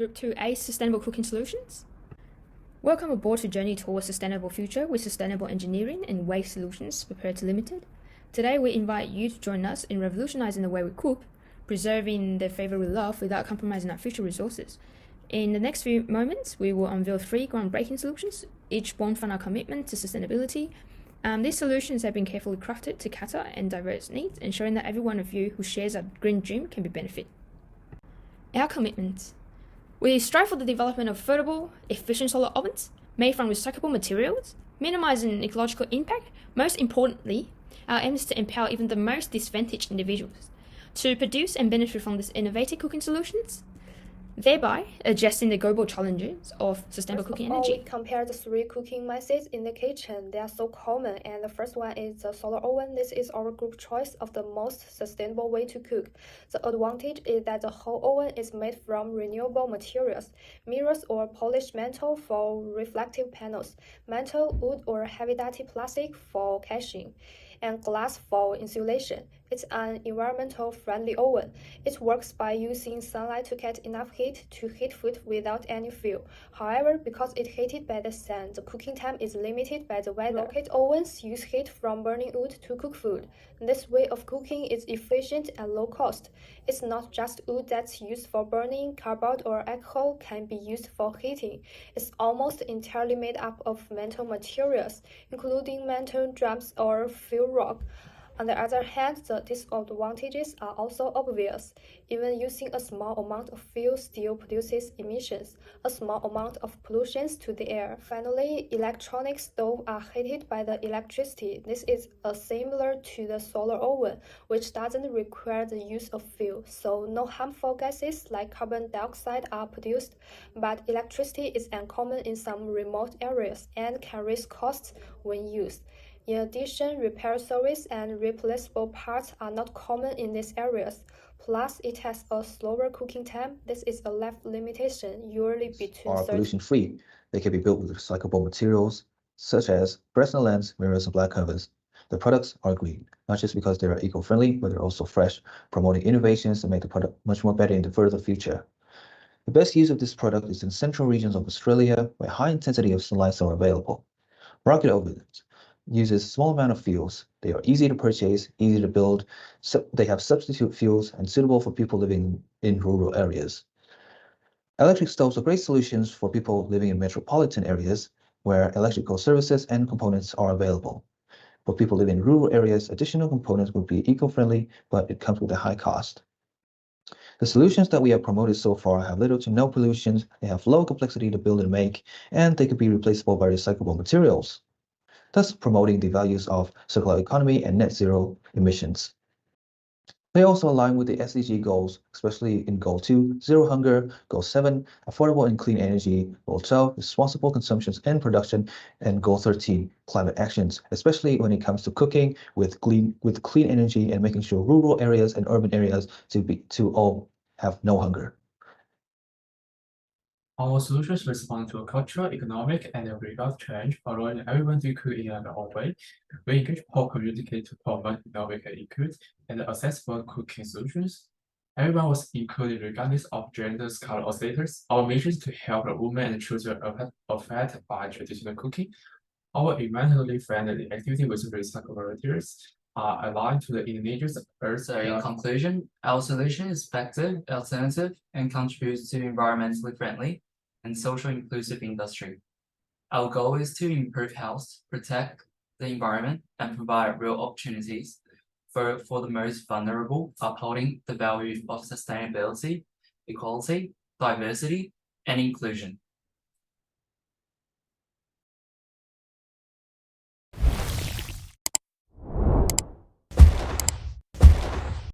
Group 2A Sustainable Cooking Solutions. Welcome aboard to journey towards a sustainable future with sustainable engineering and waste solutions prepared to limited. Today we invite you to join us in revolutionizing the way we cook, preserving the flavor we love without compromising our future resources. In the next few moments, we will unveil 3 groundbreaking solutions, each born from our commitment to sustainability. These solutions have been carefully crafted to cater and diverse needs, ensuring that every one of you who shares our green dream can be benefited. Our commitment. We strive for the development of affordable, efficient solar ovens made from recyclable materials, minimizing ecological impact. Most importantly, our aim is to empower even the most disadvantaged individuals to produce and benefit from these innovative cooking solutions, thereby addressing the global challenges of sustainable cooking energy. We compare the 3 cooking methods in the kitchen. They are so common, and the first one is the solar oven. This is our group choice of the most sustainable way to cook. The advantage is that the whole oven is made from renewable materials, mirrors or polished metal for reflective panels, metal, wood or heavy-duty plastic for caching, and glass for insulation. It's an environmental friendly oven. It works by using sunlight to get enough heat to heat food without any fuel. However, because it's heated by the sun, the cooking time is limited by the weather. Rocket ovens use heat from burning wood to cook food. This way of cooking is efficient and low cost. It's not just wood that's used for burning, cardboard or alcohol can be used for heating. It's almost entirely made up of metal materials, including metal drums or fuel rock. On the other hand, the disadvantages are also obvious. Even using a small amount of fuel still produces emissions, a small amount of pollution to the air. Finally, electronic stoves are heated by the electricity. This is similar to the solar oven, which doesn't require the use of fuel, so no harmful gases like carbon dioxide are produced. But electricity is uncommon in some remote areas and can raise costs when used. In addition, repair service and replaceable parts are not common in these areas. Plus, it has a slower cooking time. This is a life limitation, usually between pollution-free. They can be built with recyclable materials, such as Fresnel lamps, mirrors, and black covers. The products are green, not just because they are eco-friendly, but they're also fresh, promoting innovations to make the product much more better in the further future. The best use of this product is in central regions of Australia, where high intensity of sunlight are available. Rocket ovens uses a small amount of fuels. They are easy to purchase, easy to build. They have substitute fuels and suitable for people living in rural areas. Electric stoves are great solutions for people living in metropolitan areas where electrical services and components are available. For people living in rural areas, additional components would be eco-friendly, but it comes with a high cost. The solutions that we have promoted so far have little to no pollution, they have low complexity to build and make, and they could be replaceable by recyclable materials, thus promoting the values of circular economy and net zero emissions. They also align with the SDG goals, especially in Goal 2, Zero Hunger, Goal 7, Affordable and Clean Energy, Goal 12, Responsible Consumptions and Production, and Goal 13, Climate Actions, especially when it comes to cooking with clean energy and making sure rural areas and urban areas to all have no hunger. Our solutions respond to a cultural, economic, and legal change, allowing everyone to cook in their own way. We encourage whole community to promote innovative input and accessible cooking solutions. Everyone was included regardless of genders, color, or status. Our mission is to help the women and children affected by traditional cooking. Our environmentally friendly activity with recyclable materials are aligned to the Indonesia's Earth. So in conclusion, our solution is effective, alternative, and contributes to environmentally friendly and social inclusive industry. Our goal is to improve health, protect the environment, and provide real opportunities for the most vulnerable, upholding the value of sustainability, equality, diversity, and inclusion.